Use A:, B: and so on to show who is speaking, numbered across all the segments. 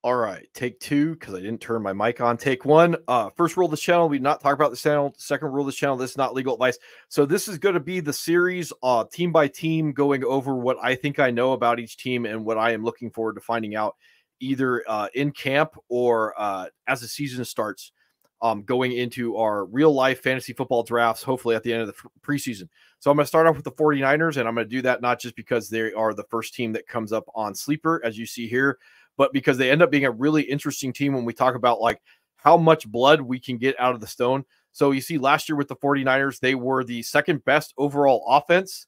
A: All right, take two because I didn't turn my mic on. Take one. First rule of this channel: we do not talk about the channel. Second rule of this channel: this is not legal advice. So this is going to be the series, team by team, going over what I think I know about each team and what I am looking forward to finding out, either in camp or as the season starts. Going into our real life fantasy football drafts, hopefully at the end of the preseason. So I'm going to start off with the 49ers, and I'm going to do that not just because they are the first team that comes up on Sleeper, as you see here, but because they end up being a really interesting team when we talk about like how much blood we can get out of the stone. So you see last year with the 49ers, they were the second best overall offense.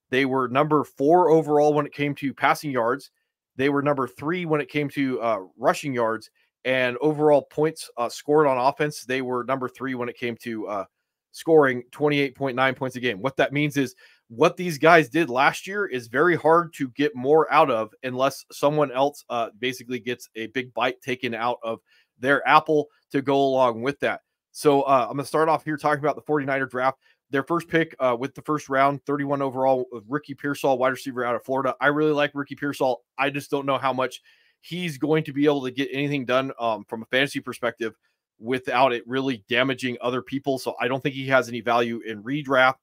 A: They were number 4 overall when it came to passing yards. They were number 3 when it came to rushing yards. And overall points scored on offense, they were number 3 when it came to scoring 28.9 points a game. What that means is what these guys did last year is very hard to get more out of unless someone else basically gets a big bite taken out of their apple to go along with that. So I'm going to start off here talking about the 49er draft. Their first pick with the first round, 31 overall, Ricky Pearsall, wide receiver out of Florida. I really like Ricky Pearsall. I just don't know how much he's going to be able to get anything done from a fantasy perspective without it really damaging other people. So I don't think he has any value in redraft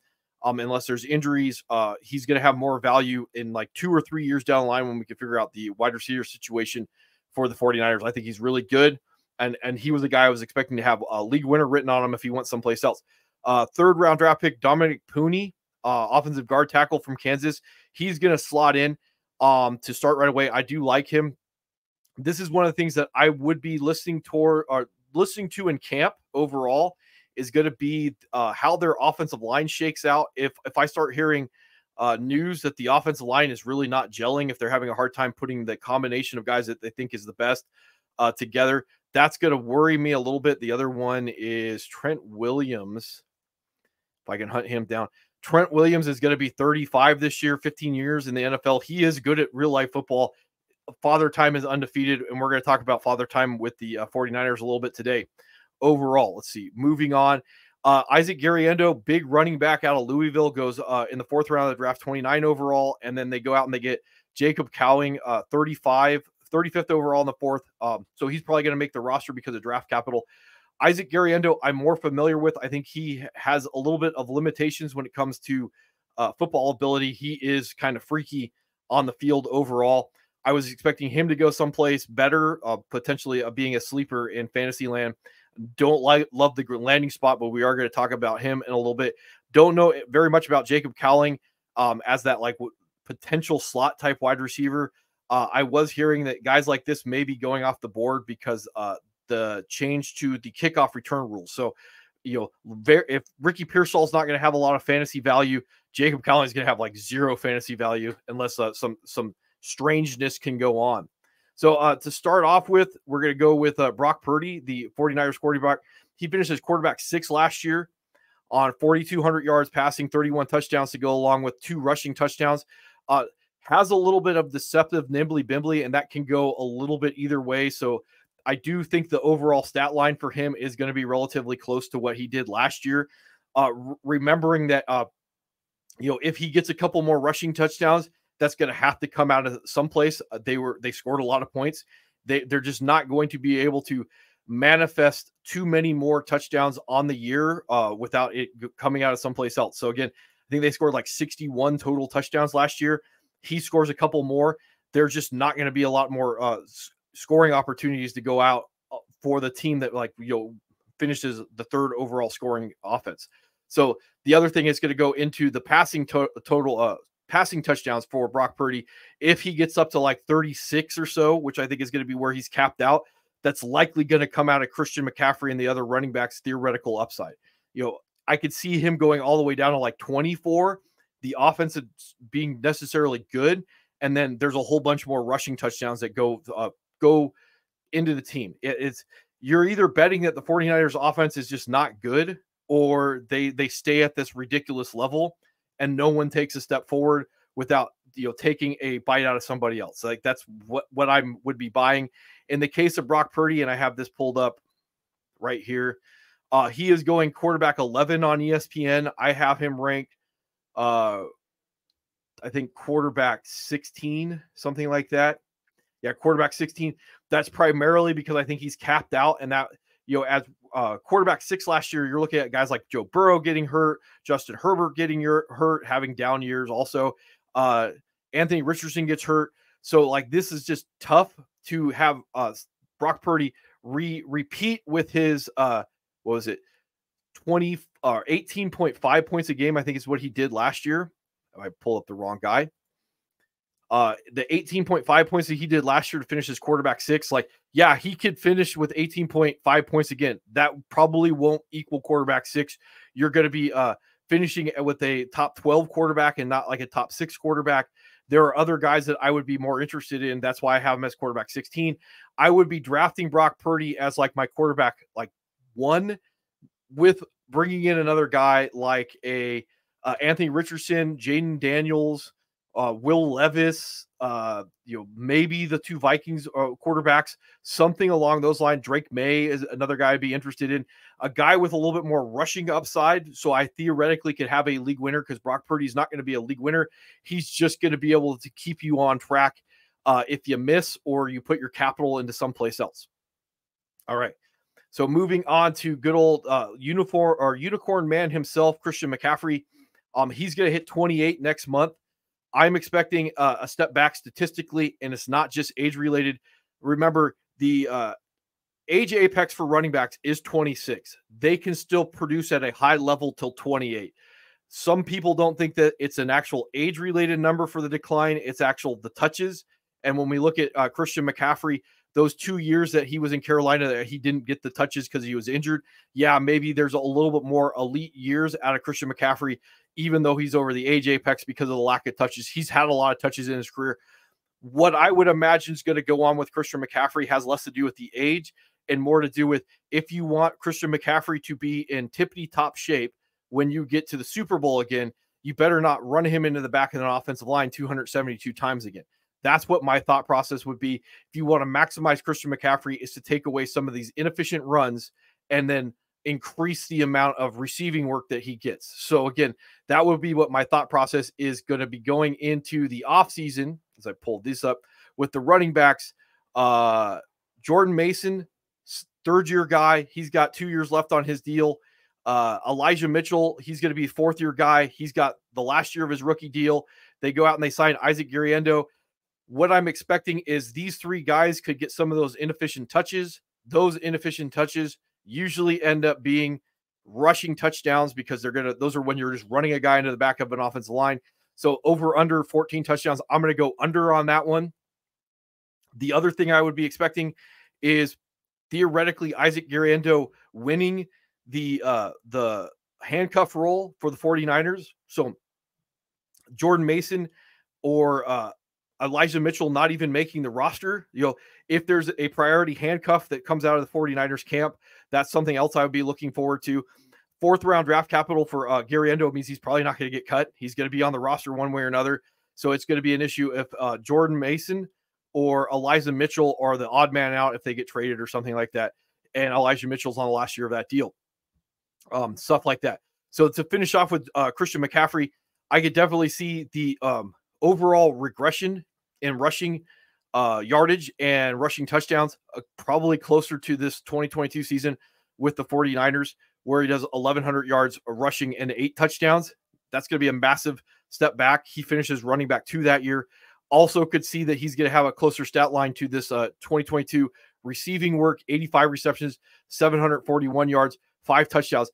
A: unless there's injuries. He's going to have more value in like 2 or 3 years down the line when we can figure out the wide receiver situation for the 49ers. I think he's really good. And he was a guy I was expecting to have a league winner written on him if he went someplace else. Third round draft pick, Dominic Pooney, offensive guard tackle from Kansas. He's going to slot in to start right away. I do like him. This is one of the things that I would be listening to in camp overall is going to be how their offensive line shakes out. If I start hearing news that the offensive line is really not gelling, if they're having a hard time putting the combination of guys that they think is the best together, that's going to worry me a little bit. The other one is Trent Williams. If I can hunt him down. Trent Williams is going to be 35 this year, 15 years in the NFL. He is good at real life football. Father time is undefeated, and we're going to talk about father time with the 49ers a little bit today. Overall, let's see. Moving on, Isaac Garriendo, big running back out of Louisville, goes in the 4th round of the draft, 29 overall, and then they go out and they get Jacob Cowing, 35, 35th overall in the 4th. So he's probably going to make the roster because of draft capital. Isaac Garriendo, I'm more familiar with. I think he has a little bit of limitations when it comes to football ability. He is kind of freaky on the field overall. I was expecting him to go someplace better, potentially being a sleeper in fantasy land. Don't love the landing spot, but we are going to talk about him in a little bit. Don't know very much about Jacob Cowling as that like potential slot type wide receiver. I was hearing that guys like this may be going off the board because the change to the kickoff return rules. So, if Ricky Pearsall is not going to have a lot of fantasy value, Jacob Cowling is going to have like 0 fantasy value unless some strangeness can go on. So to start off with, we're going to go with Brock Purdy, the 49ers quarterback. He finished as quarterback 6 last year on 4,200 yards passing, 31 touchdowns to go along with 2 rushing touchdowns. Has a little bit of deceptive nimbly-bimbly, and that can go a little bit either way. So I do think the overall stat line for him is going to be relatively close to what he did last year. Remembering that, if he gets a couple more rushing touchdowns, that's going to have to come out of someplace. They scored a lot of points. They're just not going to be able to manifest too many more touchdowns on the year without it coming out of someplace else. So again, I think they scored like 61 total touchdowns last year. He scores a couple more. There's just not going to be a lot more scoring opportunities to go out for the team that finishes the 3rd overall scoring offense. So the other thing is going to go into the passing total passing touchdowns for Brock Purdy. If he gets up to like 36 or so, which I think is going to be where he's capped out, that's likely going to come out of Christian McCaffrey and the other running backs' theoretical upside. I could see him going all the way down to like 24, the offense being necessarily good, and then there's a whole bunch more rushing touchdowns that go into the team. You're either betting that the 49ers offense is just not good, or they stay at this ridiculous level and no one takes a step forward without taking a bite out of somebody else. Like that's what I would be buying. In the case of Brock Purdy, and I have this pulled up right here, he is going quarterback 11 on ESPN. I have him ranked, I think quarterback 16, something like that. Yeah, quarterback 16. That's primarily because I think he's capped out, and that, as quarterback 6 last year, you're looking at guys like Joe Burrow getting hurt, Justin Herbert getting hurt, having down years. Also, Anthony Richardson gets hurt. So like this is just tough to have Brock Purdy repeat with his what was it, 20 or 18.5 points a game, I think is what he did last year. I pull up the wrong guy. The 18.5 points that he did last year to finish his quarterback 6, like, yeah, he could finish with 18.5 points again. That probably won't equal quarterback 6. You're going to be finishing with a top 12 quarterback and not like a top 6 quarterback. There are other guys that I would be more interested in. That's why I have him as quarterback 16. I would be drafting Brock Purdy as like my quarterback like 1, with bringing in another guy like a Anthony Richardson, Jaden Daniels, Will Levis, maybe the 2 Vikings quarterbacks, something along those lines. Drake May is another guy I'd be interested in. A guy with a little bit more rushing upside, so I theoretically could have a league winner, because Brock Purdy is not going to be a league winner. He's just going to be able to keep you on track if you miss or you put your capital into someplace else. All right. So moving on to good old unicorn man himself, Christian McCaffrey. He's going to hit 28 next month. I'm expecting a step back statistically, and it's not just age related. Remember, the age apex for running backs is 26. They can still produce at a high level till 28. Some people don't think that it's an actual age related number for the decline. It's the touches. And when we look at Christian McCaffrey, those 2 years that he was in Carolina that he didn't get the touches because he was injured, yeah, maybe there's a little bit more elite years out of Christian McCaffrey, even though he's over the age apex because of the lack of touches. He's had a lot of touches in his career. What I would imagine is going to go on with Christian McCaffrey has less to do with the age and more to do with, if you want Christian McCaffrey to be in tippity top shape when you get to the Super Bowl again, you better not run him into the back of an offensive line 272 times again. That's what my thought process would be. If you want to maximize Christian McCaffrey, is to take away some of these inefficient runs and then increase the amount of receiving work that he gets. So again, that would be what my thought process is going to be going into the offseason, as I pulled this up, with the running backs. Jordan Mason, 3rd-year guy. He's got 2 years left on his deal. Elijah Mitchell, he's going to be a 4th-year guy. He's got the last year of his rookie deal. They go out and they sign Isaac Guerrero. What I'm expecting is these 3 guys could get some of those inefficient touches. Those inefficient touches usually end up being rushing touchdowns, because those are when you're just running a guy into the back of an offensive line. So over under 14 touchdowns, I'm going to go under on that one. The other thing I would be expecting is theoretically Isaac Guerrero winning the handcuff role for the 49ers. So Jordan Mason or Elijah Mitchell not even making the roster. If there's a priority handcuff that comes out of the 49ers camp, that's something else I would be looking forward to. 4th-round draft capital for Guerrero means he's probably not going to get cut. He's going to be on the roster one way or another. So it's going to be an issue if Jordan Mason or Elijah Mitchell are the odd man out if they get traded or something like that. And Elijah Mitchell's on the last year of that deal. Stuff like that. So to finish off with Christian McCaffrey, I could definitely see the overall regression in rushing yardage and rushing touchdowns, probably closer to this 2022 season with the 49ers, where he does 1,100 yards rushing and 8 touchdowns. That's going to be a massive step back. He finishes running back 2 that year. Also could see that he's going to have a closer stat line to this 2022 receiving work, 85 receptions, 741 yards, 5 touchdowns.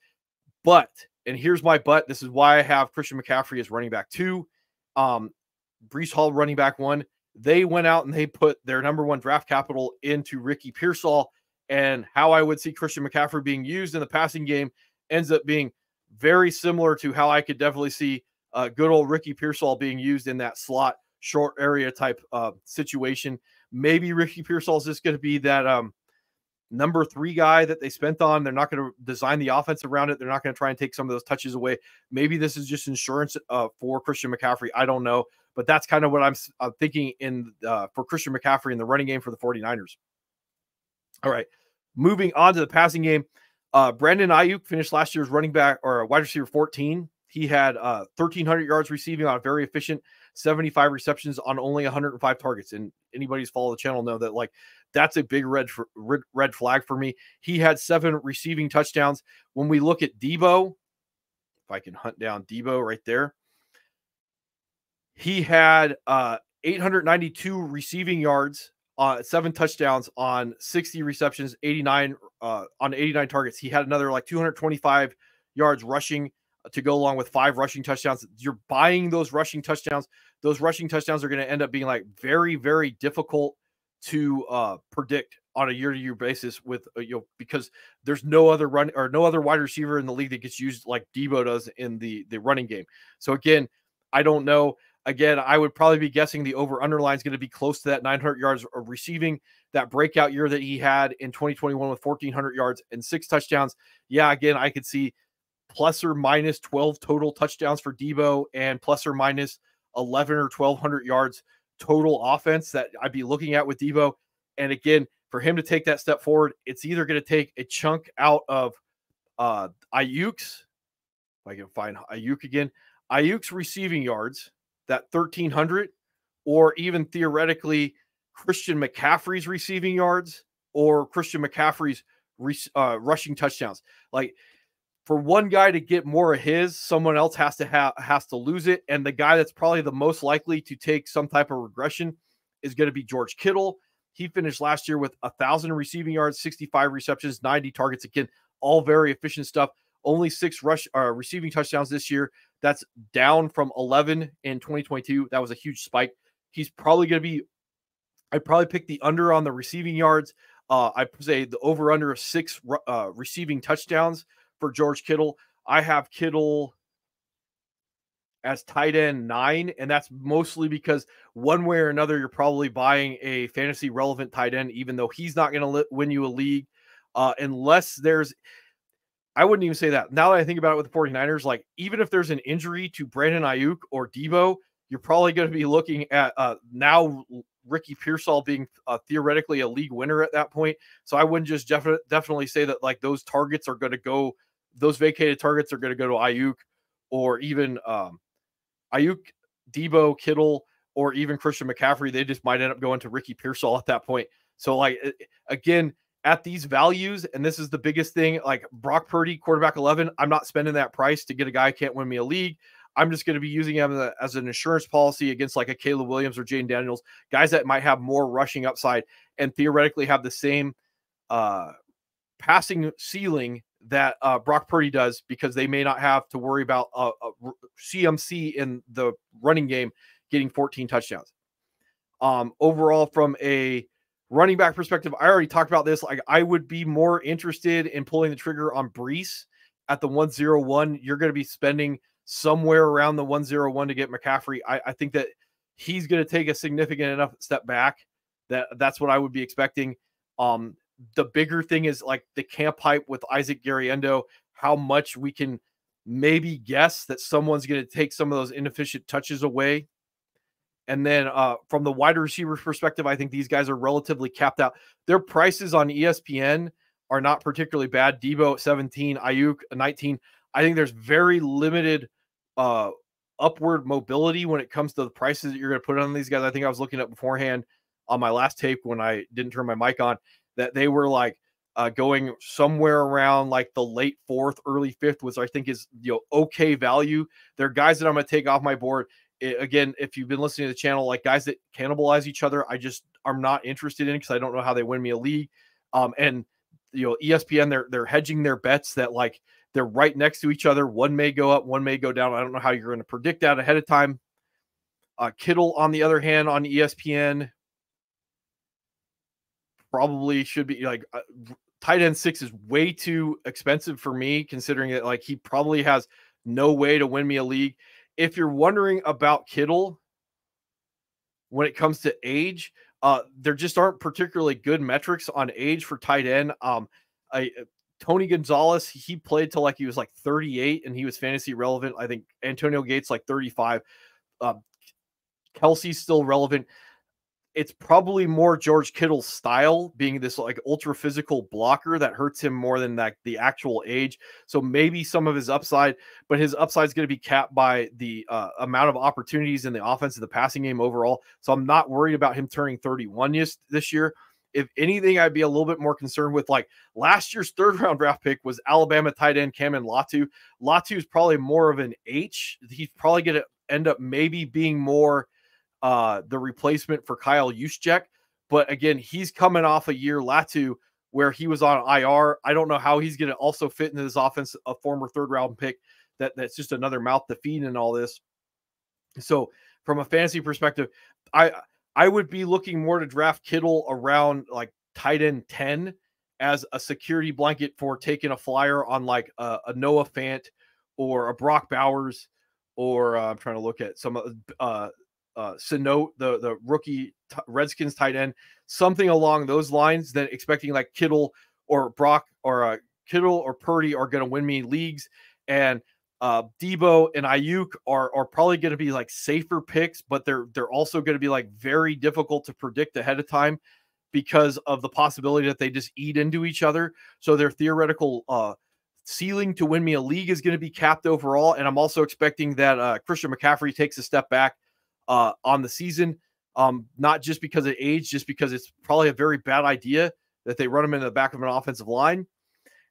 A: But, and here's my but, this is why I have Christian McCaffrey as running back 2, Breece Hall running back 1. They went out and they put their number 1 draft capital into Ricky Pearsall, and how I would see Christian McCaffrey being used in the passing game ends up being very similar to how I could definitely see good old Ricky Pearsall being used in that slot short area type situation. Maybe Ricky Pearsall is just going to be that number 3 guy that they spent on. They're not going to design the offense around it. They're not going to try and take some of those touches away. Maybe this is just insurance for Christian McCaffrey. I don't know. But that's kind of what I'm thinking for Christian McCaffrey in the running game for the 49ers. All right. Moving on to the passing game. Brandon Ayuk finished last year's running back or wide receiver 14. He had 1,300 yards receiving on a very efficient 75 receptions on only 105 targets. And anybody who's followed the channel know that like that's a big red flag for me. He had 7 receiving touchdowns. When we look at Debo, if I can hunt down Debo right there, he had 892 receiving yards, 7 touchdowns on 60 receptions, 89 on 89 targets. He had another like 225 yards rushing to go along with 5 rushing touchdowns. You're buying those rushing touchdowns. Those rushing touchdowns are going to end up being like very, very difficult to predict on a year-to-year basis with because there's no other run or no other wide receiver in the league that gets used like Debo does in the running game. So again, I don't know. Again, I would probably be guessing the over-under line is going to be close to that 900 yards of receiving. That breakout year that he had in 2021 with 1,400 yards and 6 touchdowns. Yeah, again, I could see plus or minus 12 total touchdowns for Debo and plus or minus 11 or 1,200 yards total offense that I'd be looking at with Debo. And again, for him to take that step forward, it's either going to take a chunk out of Ayuk's, if I can find Ayuk again, Ayuk's receiving yards, that 1,300, or even theoretically Christian McCaffrey's receiving yards or Christian McCaffrey's rushing touchdowns. Like for one guy to get more of his, someone else has to lose it. And the guy that's probably the most likely to take some type of regression is going to be George Kittle. He finished last year with 1,000 receiving yards, 65 receptions, 90 targets. Again, all very efficient stuff. Only 6 receiving touchdowns this year. That's down from 11 in 2022. That was a huge spike. He's probably going to be, I'd probably pick the under on the receiving yards. I'd say the over under of 6 receiving touchdowns for George Kittle. I have Kittle as tight end 9, and that's mostly because one way or another, you're probably buying a fantasy relevant tight end, even though he's not going to win you a league unless there's, I wouldn't even say that. Now that I think about it with the 49ers, like even if there's an injury to Brandon Ayuk or Debo, you're probably going to be looking at now Ricky Pearsall being theoretically a league winner at that point. So I wouldn't just definitely say that like those targets are going to go, those vacated targets are going to go to Ayuk or even Ayuk, Debo, Kittle, or even Christian McCaffrey. They just might end up going to Ricky Pearsall at that point. So like, again, at these values, and this is the biggest thing, like Brock Purdy, quarterback 11, I'm not spending that price to get a guy who can't win me a league. I'm just going to be using him as an insurance policy against like a Caleb Williams or Jaden Daniels, guys that might have more rushing upside and theoretically have the same passing ceiling that Brock Purdy does, because they may not have to worry about CMC in the running game getting 14 touchdowns. Overall, from a running back perspective, I already talked about this. Like I would be more interested in pulling the trigger on Breece at the 101. You're going to be spending somewhere around the 101 to get McCaffrey. I think that he's going to take a significant enough step back that's what I would be expecting. The bigger thing is like the camp hype with Isaac Garriendo, how much we can maybe guess that someone's going to take some of those inefficient touches away. And then from the wide receiver perspective, I think these guys are relatively capped out. Their prices on ESPN are not particularly bad. Debo at 17, Ayuk at 19. I think there's very limited upward mobility when it comes to the prices that you're going to put on these guys. I think I was looking up beforehand on my last tape when I didn't turn my mic on that they were like going somewhere around like the late 4th, early 5th, which I think is okay value. They're guys that I'm going to take off my board. Again, if you've been listening to the channel, like guys that cannibalize each other, I'm not interested in because I don't know how they win me a league. And ESPN, they're hedging their bets that like they're right next to each other. One may go up, one may go down. I don't know how you're going to predict that ahead of time. Kittle, on the other hand, on ESPN, probably should be like tight end 6 is way too expensive for me, considering that like he probably has no way to win me a league. If you're wondering about Kittle when it comes to age, there just aren't particularly good metrics on age for tight end. Tony Gonzalez, he played till like he was like 38 and he was fantasy relevant. I think Antonio Gates like 35. Kelsey's still relevant. it's probably more George Kittle's style, being this like ultra physical blocker, that hurts him more than that the actual age. So maybe some of his upside, but his upside is going to be capped by the amount of opportunities in the offense of the passing game overall. So I'm not worried about him turning 31 this year. If anything, I'd be a little bit more concerned with, like, last year's third round draft pick was Alabama tight end Cameron Latu. Latu is probably more of an H. He's probably going to end up maybe being more the replacement for Kyle Juszczyk. But again, he's coming off a year, Latu, where he was on IR. I don't know how he's going to also fit into this offense, a former third round pick that's just another mouth to feed in all this. So from a fantasy perspective, I would be looking more to draft Kittle around like tight end 10 as a security blanket for taking a flyer on like a Noah Fant or a Brock Bowers, or I'm trying to look at some Sinote, the rookie Redskins tight end, something along those lines, than expecting like Kittle or Brock or Kittle or Purdy are going to win me leagues. And Debo and Ayuk are probably going to be like safer picks, but they're also going to be like very difficult to predict ahead of time because of the possibility that they just eat into each other. So their theoretical ceiling to win me a league is going to be capped overall. And I'm also expecting that Christian McCaffrey takes a step back on the season, not just because of age, just because it's probably a very bad idea that they run him in the back of an offensive line.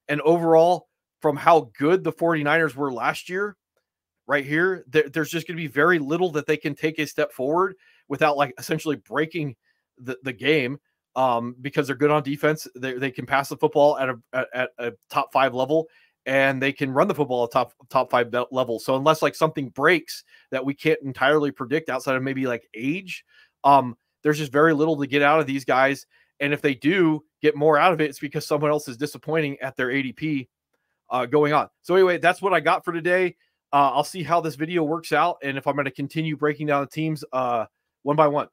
A: And overall, from how good the 49ers were last year, right here, there's just going to be very little that they can take a step forward without like essentially breaking the game, because they're good on defense. They can pass the football at a top 5 level, and they can run the football at top 5 level. So unless like something breaks that we can't entirely predict outside of maybe like age, there's just very little to get out of these guys. And if they do get more out of it, it's because someone else is disappointing at their ADP going on. So anyway, that's what I got for today. I'll see how this video works out and if I'm going to continue breaking down the teams one by one.